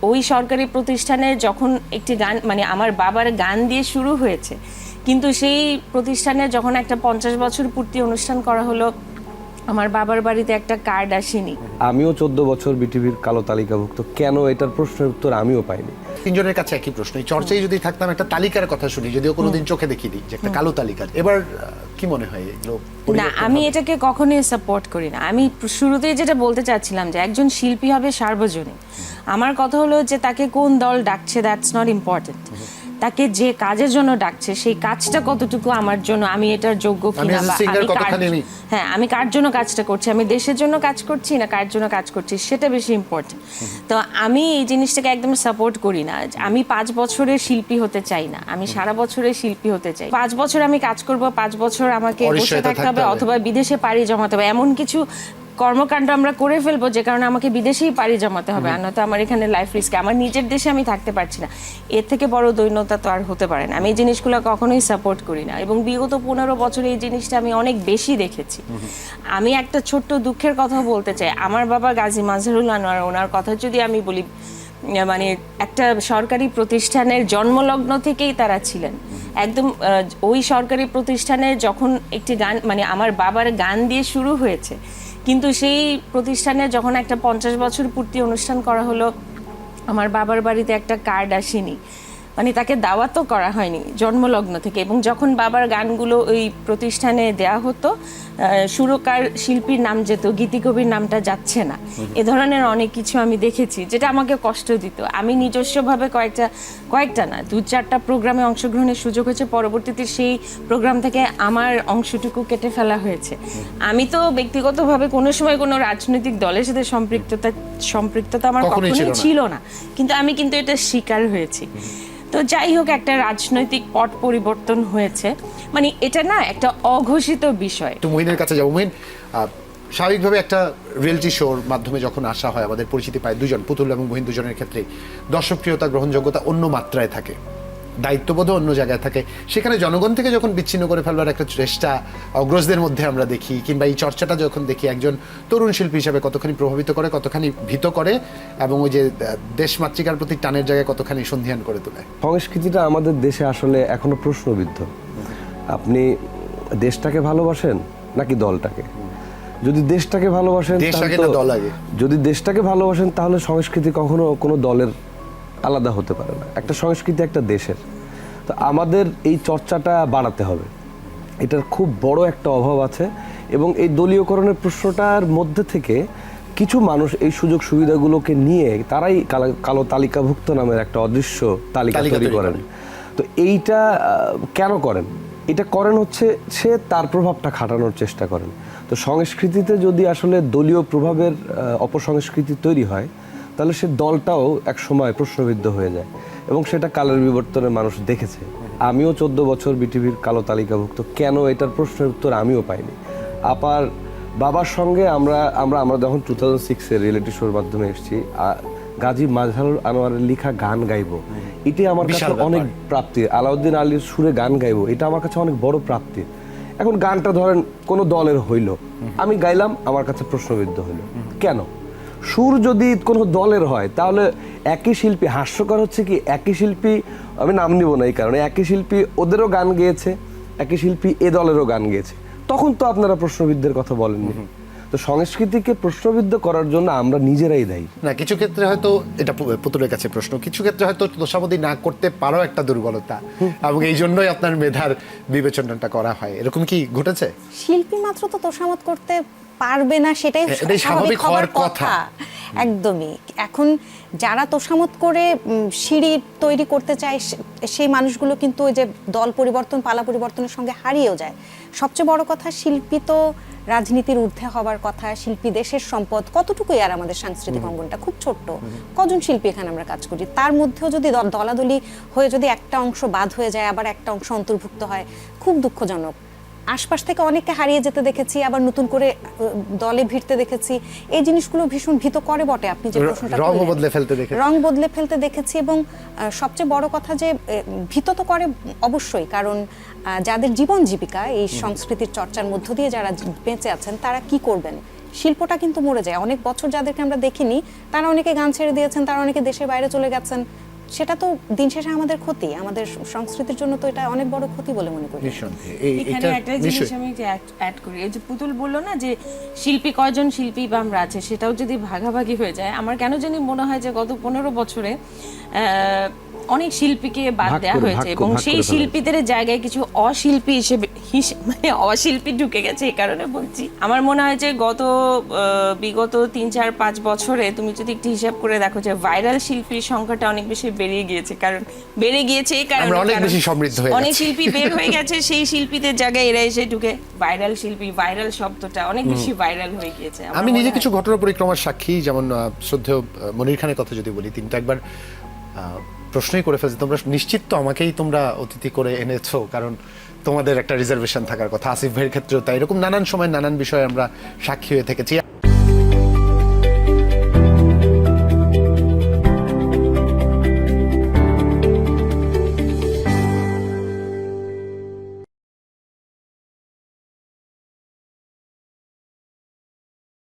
ওই সরকারি প্রতিষ্ঠানে যখন একটি গান মানে আমার বাবার গান দিয়ে শুরু হয়েছে, কিন্তু সেই প্রতিষ্ঠানে যখন একটা 50 বছর পূর্তি অনুষ্ঠান করা হলো, আমার বাবার বাড়িতে একটা কার্ড আসেনি। আমিও 14 বছর বিটিভির কালো তালিকাভুক্ত, কেন এটার প্রশ্নের উত্তর আমিও পাইনি। তিনজনের কাছে একই প্রশ্ন। এই চর্চায় যদি থাকতাম, একটা তালিকার কথা শুনি, যদিও কোনোদিন চোখে দেখিনি যে একটা কালো তালিকা, এবার কি মনে হয় এগুলো? না, আমি এটাকে কখনোই সাপোর্ট করি না। আমি শুরুতেই যেটা বলতে চাচ্ছিলাম যে একজন শিল্পী হবে সার্বজনীন। আমার কথা হলো যে তাকে কোন দল ডাকছে দ্যাটস নট ইম্পর্টেন্ট। তাকে যে কাজের জন্য ডাকছে সেই কাজটা কতটুকু আমার জন্য, আমি এটার যোগ্য কিনা, বা আমি কার জন্য কাজটা করছি, আমি দেশের জন্য কাজ করছি না কার জন্য কাজ করছি, সেটা বেশি ইম্পর্টেন্ট। তো আমি এই জিনিসটাকে একদম সাপোর্ট করি না। আমি 5 বছরের শিল্পী হতে চাই না, আমি সারা বছরের শিল্পী হতে চাই। 5 বছর আমি কাজ করব, 5 বছর আমাকে বসে থাকতে হবে অথবা বিদেশে পাড়ি জমাতে হবে, এমন কিছু কর্মকাণ্ড আমরা করে ফেলবো যে কারণে আমাকে বিদেশেই পাড়ি জমাতে হবে, আর নয়তো আমার এখানে লাইফ রিস্কে, আমার নিজের দেশে আমি থাকতে পারছি না। এর থেকে বড় দৈন্যতা তো আর হতে পারে না। আমি এই জিনিসগুলো কখনোই সাপোর্ট করি না, এবং বিগত 15 বছরে এই জিনিসটা আমি অনেক বেশি দেখেছি। আমি একটা ছোট্ট দুঃখের কথা বলতে চাই। আমার বাবা গাজী মাজহারুল আনোয়ার, ওনার কথা যদি আমি বলি, মানে একটা সরকারি প্রতিষ্ঠানের জন্মলগ্ন থেকেই তারা ছিলেন। একদম ওই সরকারি প্রতিষ্ঠানে যখন একটি গান মানে আমার বাবার গান দিয়ে শুরু হয়েছে, কিন্তু সেই প্রতিষ্ঠানে যখন একটা 50 বছর পূর্তি অনুষ্ঠান করা হলো, আমার বাবার বাড়িতে একটা কার্ড আসেনি, মানে তাকে দাওয়াতও করা হয়নি জন্মলগ্ন থেকে। এবং যখন বাবার গানগুলো ওই প্রতিষ্ঠানে দেয়া হতো, সুরকার শিল্পীর নাম যেত, গীতিকবির নামটা যাচ্ছে না। এ ধরনের অনেক কিছু আমি দেখেছি যেটা আমাকে কষ্ট দিত। আমি নিজস্বভাবে কয়েকটা না 2-4টা প্রোগ্রামে অংশগ্রহণের সুযোগ হয়েছে, পরবর্তীতে সেই প্রোগ্রাম থেকে আমার অংশটুকু কেটে ফেলা হয়েছে। আমি তো ব্যক্তিগতভাবে কোনো সময় কোনো রাজনৈতিক দলের সাথে সম্পৃক্ততা আমার কখনোই ছিল না, কিন্তু আমি এটা শিকার হয়েছি। তো যাই হোক, একটা রাজনৈতিক পট পরিবর্তন হয়েছে, মানে এটা না একটা অঘোষিত বিষয়। তো মুহিনের কাছে যাবো। মুহিন, স্বাভাবিকভাবে একটা রিয়েলিটি শোর মাধ্যমে যখন আসা হয়, আমাদের পরিচিতি পায় দুজন, পুতুল এবং মুহিন দুজনের ক্ষেত্রে দর্শকপ্রিয়তা, গ্রহণযোগ্যতা অন্য মাত্রায় থাকে, দায়িত্ববোধও অন্য জায়গায় থাকে। সেখানে জনগণ থেকে যখন বিচ্ছিন্ন করে ফেলবার একটা চেষ্টা অগ্রজদের মধ্যে আমরা দেখি, কিংবা এই চর্চাটা যখন দেখি, একজন তরুণ শিল্পী হিসাবে কতখানি প্রভাবিত করে, কতখানি ভীত করে, এবং ওই যে দেশ মাতৃকার প্রতি টানের জায়গায় কতখানি সন্ধিহান করে তোলে। সংস্কৃতিটা আমাদের দেশে আসলে এখনো প্রশ্নবিদ্ধ। আপনি দেশটাকে ভালোবাসেন নাকি দলটাকে? যদি দেশটাকে ভালোবাসেন, যদি দেশটাকে ভালোবাসেন, তাহলে সংস্কৃতি কখনো কোনো দলের আলাদা হতে পারে না। একটা সংস্কৃতি একটা দেশের। তো আমাদের এই চর্চাটা বাড়াতে হবে, এটার খুব বড় একটা অভাব আছে। এবং এই দলীয়করণের প্রশ্নটার মধ্যে থেকে কিছু মানুষ এই সুযোগ সুবিধাগুলোকে নিয়ে তারাই কালো তালিকাভুক্ত নামের একটা অদৃশ্য তালিকা তৈরি করেন। তো এইটা কেন করেন? এটা করেন হচ্ছে সে তার প্রভাবটা খাটানোর চেষ্টা করেন। তো সংস্কৃতিতে যদি আসলে দলীয় প্রভাবের অপসংস্কৃতি তৈরি হয়, তাহলে সে দলটাও এক সময় প্রশ্নবিদ্ধ হয়ে যায়, এবং সেটা কালের বিবর্তনে মানুষ দেখেছে। আমিও 14 বছর বিটিভির কালো তালিকাভুক্ত, কেন এটার প্রশ্নের উত্তর আমিও পাইনি। আপার বাবার সঙ্গে আমরা যখন 2006-এর রিয়েলিটি শোর মাধ্যমে এসেছি, গাজী মাজহারুল আনোয়ারের লেখা গান গাইবো, এটাই আমার কাছে অনেক প্রাপ্তি। আলাউদ্দিন আলীর সুরে গান গাইবো, এটা আমার কাছে অনেক বড় প্রাপ্তি। এখন গানটা ধরেন কোনো দলের হইল, আমি গাইলাম, আমার কাছে প্রশ্নবিদ্ধ হইল কেন? সুর যদি কোনো দলের হয়, তাহলে একই শিল্পী, হাস্যকর হচ্ছে কি, একই শিল্পী, আমি নাম নিব না এই কারণে, একই শিল্পী ওদেরও গান গেয়েছে, একই শিল্পী এ দলেরও গান গেয়েছে, তখন তো আপনারা প্রশ্নবিদ্ধের কথা বলেননি। তো সংস্কৃতিকে প্রশ্নবিদ্ধ করার জন্য আমরা নিজেরাই দায়ী। না, কিছু ক্ষেত্রে হয়তো এটা পুতুলের কাছে প্রশ্ন, কিছু ক্ষেত্রে হয়তো তোষামোদি না করতে পারো একটা দুর্বলতা, এবং এই জন্যই আপনার মেধার বিবেচনাটা করা হয়। এরকম কি ঘটেছে? শিল্পী মাত্র তো তোষামত করতে পারবে না, সেটাই স্বাভাবিক হওয়ার কথা। একদমই। এখন যারা তোষামত করে সিঁড়ি তৈরি করতে চায়, সেই মানুষগুলো কিন্তু ওই যে দল পরিবর্তন, পালা পরিবর্তনের সঙ্গে হারিয়েও যায়। সবচেয়ে বড় কথা, শিল্পী তো রাজনীতির ঊর্ধ্বে হবার কথা। শিল্পী দেশের সম্পদ। কতটুকুই আর আমাদের সাংস্কৃতিক অঙ্গনটা খুব ছোট্ট, কজন শিল্পী এখানে আমরা কাজ করি, তার মধ্যেও যদি দলাদলি হয়ে যদি একটা অংশ বাদ হয়ে যায়, আবার একটা অংশ অন্তর্ভুক্ত হয়, খুব দুঃখজনক। আশপাশ থেকে অনেককে হারিয়ে যেতে দেখেছি, আবার নতুন করে দলে ভিড়তে দেখেছি। এই জিনিসগুলো ভীষণ ভীত করে বটে। আপনি যে প্রশ্নটা রং বদলে ফেলতে দেখেছি, এবং সবচেয়ে বড় কথা যে ভীত তো করে অবশ্যই, কারণ যাদের জীবন জীবিকা এই সংস্কৃতির চর্চার মধ্য দিয়ে যারা বেঁচে আছেন, তারা কি করবেন শিল্পটা কিন্তু মরে যায়। অনেক বছর যাদেরকে আমরা দেখিনি, তারা অনেকে গান ছেড়ে দিয়েছেন, তারা অনেকে দেশের বাইরে চলে গেছেন। সেটা তো দিন শেষে আমাদের ক্ষতি, আমাদের সংস্কৃতির জন্য তো এটা অনেক বড় ক্ষতি বলে মনে করি। এখানে একটা জিনিস আমি অ্যাড করি, এই যে পুতুল বললো না যে শিল্পী কয়জন শিল্পী বা আমরা আছে, সেটাও যদি ভাগাভাগি হয়ে যায়, আমার কেন জানি মনে হয় যে গত 15 বছরে অনেক শিল্পীকে বাদ দেওয়া হয়েছে এবং সেই শিল্পীদের জায়গায় কিছু অশিল্পী হিসেবে মানে অশিল্পী ঢুকে গেছে। এই কারণে বলছি, আমার মনে হয় যে বিগত 3-4-5 বছরে তুমি যদি একটু হিসাব করে দেখো যে ভাইরাল শিল্পীর সংখ্যাটা অনেক বেশি বেড়ে গিয়েছে। কারণ বেড়ে গিয়েছে এই কারণে অনেক বেশি সমৃদ্ধ হয়ে অনেক শিল্পী বের হয়ে গেছে, সেই শিল্পীদের জায়গায় এরা এসে ঢুকে ভাইরাল শিল্পী, ভাইরাল শব্দটা অনেক বেশি ভাইরাল হয়ে গিয়েছে। আমি নিজে কিছু ঘটনা পরিক্রমার সাক্ষী, যেমন শ্রদ্ধেয় মনির খানের কথা যদি বলি, তিনি তো একবার প্রশ্নই করে ফেলছে, তোমরা নিশ্চিত তো আমাকেই তোমরা অতিথি করে এনেছো, কারণ তোমাদের একটা রিজার্ভেশন থাকার কথা। আসিফ ভাইয়ের ক্ষেত্রেও তাই, এরকম নানান সময় নানান বিষয়ে আমরা সাক্ষী হয়ে থেকেছি।